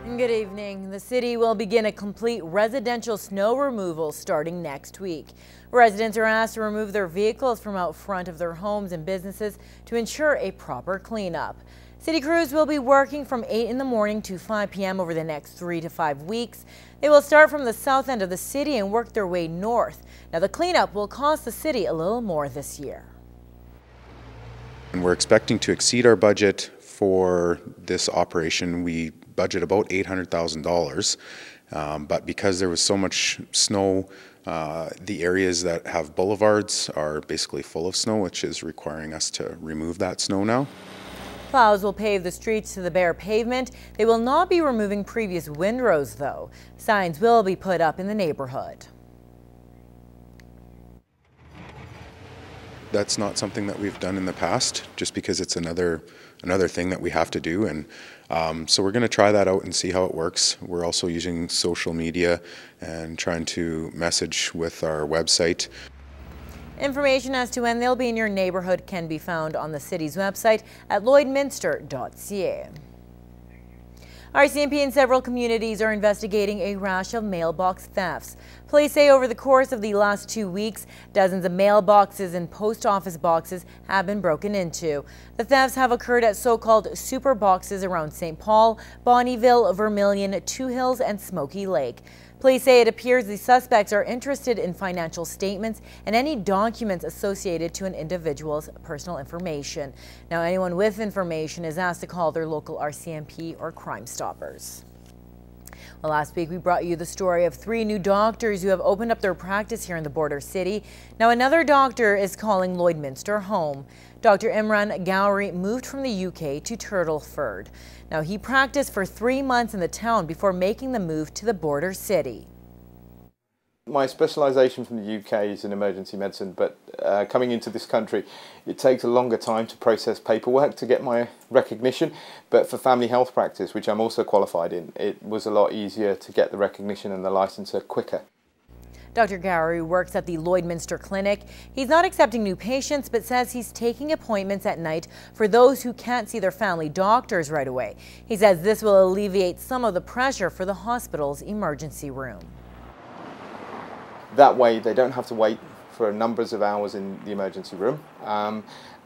Good evening. The city will begin a complete residential snow removal starting next week. Residents are asked to remove their vehicles from out front of their homes and businesses to ensure a proper cleanup. City crews will be working from 8 in the morning to 5 p.m. over the next 3 to 5 weeks. They will start from the south end of the city and work their way north. Now, the cleanup will cost the city a little more this year. And we're expecting to exceed our budget for this operation. We budget about $800,000, but because there was so much snow, the areas that have boulevards are basically full of snow, which is requiring us to remove that snow now. Plows will pave the streets to the bare pavement. They will not be removing previous windrows, though. Signs will be put up in the neighborhood. That's not something that we've done in the past, just because it's another thing that we have to do, and so we're going to try that out and see how it works. We're also using social media and trying to message with our website. Information as to when they'll be in your neighborhood can be found on the city's website at lloydminster.ca. RCMP in several communities are investigating a rash of mailbox thefts. Police say over the course of the last 2 weeks, dozens of mailboxes and post office boxes have been broken into. The thefts have occurred at so-called super boxes around St. Paul, Bonnyville, Vermilion, Two Hills, and Smoky Lake. Police say it appears the suspects are interested in financial statements and any documents associated to an individual's personal information. Now, anyone with information is asked to call their local RCMP or Crime Stoppers. Well, last week we brought you the story of 3 new doctors who have opened up their practice here in the border city. Now, another doctor is calling Lloydminster home. Dr. Imran Gowri moved from the UK to Turtleford. Now, he practiced for 3 months in the town before making the move to the border city. My specialisation from the UK is in emergency medicine, but coming into this country, it takes a longer time to process paperwork to get my recognition. But for family health practice, which I'm also qualified in, it was a lot easier to get the recognition and the licence quicker. Dr. Gowri works at the Lloydminster Clinic. He's not accepting new patients, but says he's taking appointments at night for those who can't see their family doctors right away. He says this will alleviate some of the pressure for the hospital's emergency room. That way they don't have to wait for numbers of hours in the emergency room,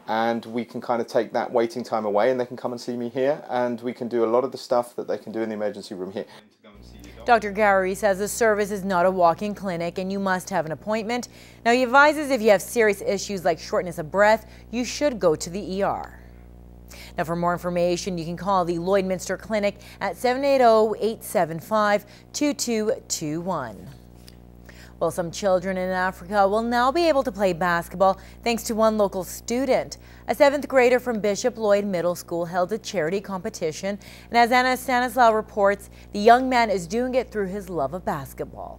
and we can kind of take that waiting time away, and they can come and see me here, and we can do a lot of the stuff that they can do in the emergency room here. Dr. Gowri says the service is not a walk-in clinic and you must have an appointment. Now, he advises if you have serious issues like shortness of breath, you should go to the ER. Now, for more information, you can call the Lloydminster Clinic at 780-875-2221. Well, some children in Africa will now be able to play basketball thanks to one local student. A 7th grader from Bishop Lloyd Middle School held a charity competition, and as Anna Stanislaw reports, the young man is doing it through his love of basketball.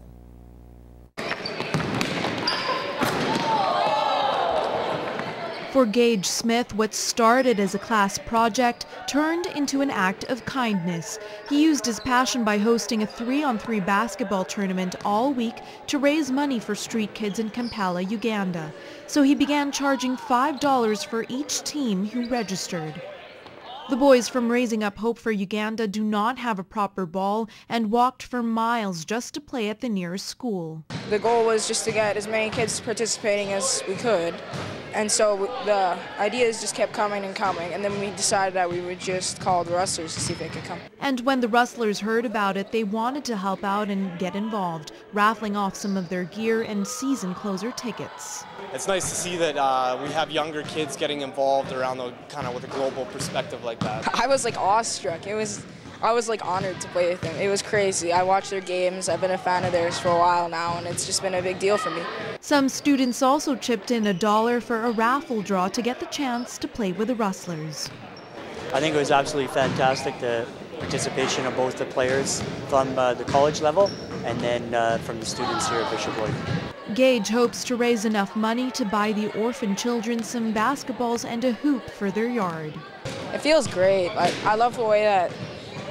For Gage Smith, what started as a class project turned into an act of kindness. He used his passion by hosting a 3-on-3 basketball tournament all week to raise money for street kids in Kampala, Uganda. So he began charging $5 for each team who registered. The boys from Raising Up Hope for Uganda do not have a proper ball and walked for miles just to play at the nearest school. The goal was just to get as many kids participating as we could. And so the ideas just kept coming and coming, and then we decided that we would just call the Rustlers to see if they could come. And when the Rustlers heard about it, they wanted to help out and get involved, raffling off some of their gear and season closer tickets. It's nice to see that we have younger kids getting involved around the kind of with a global perspective like that. I was like awestruck. I was like honored to play with them. It was crazy. I watched their games. I've been a fan of theirs for a while now, and it's just been a big deal for me. Some students also chipped in $1 for a raffle draw to get the chance to play with the Rustlers. I think it was absolutely fantastic, the participation of both the players from the college level and then from the students here at Bishop Lloyd. Gage hopes to raise enough money to buy the orphan children some basketballs and a hoop for their yard. It feels great. I love the way that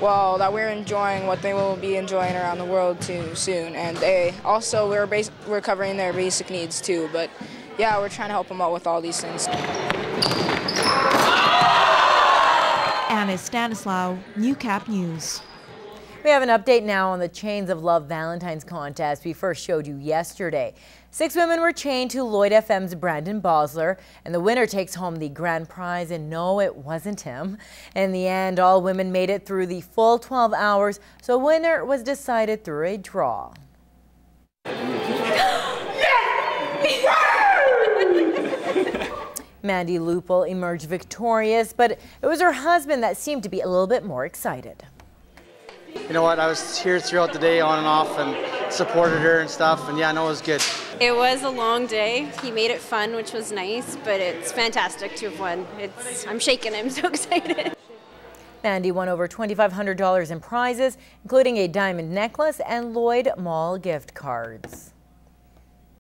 we're enjoying what they will be enjoying around the world too soon, and we're covering their basic needs too. But yeah, we're trying to help them out with all these things. Anna Stanislaw, Newcap News. We have an update now on the Chains of Love Valentine's contest we first showed you yesterday. 6 women were chained to Lloyd FM's Brandon Bosler, and the winner takes home the grand prize, and no, it wasn't him. In the end, all women made it through the full 12 hours, so winner was decided through a draw. Mandy Lupel emerged victorious, but it was her husband that seemed to be a little bit more excited. You know what, I was here throughout the day on and off and supported her and stuff, and yeah, no, it was good. It was a long day. He made it fun, which was nice, but it's fantastic to have won. I'm shaking, I'm so excited. Mandy won over $2,500 in prizes, including a diamond necklace and Lloyd Mall gift cards.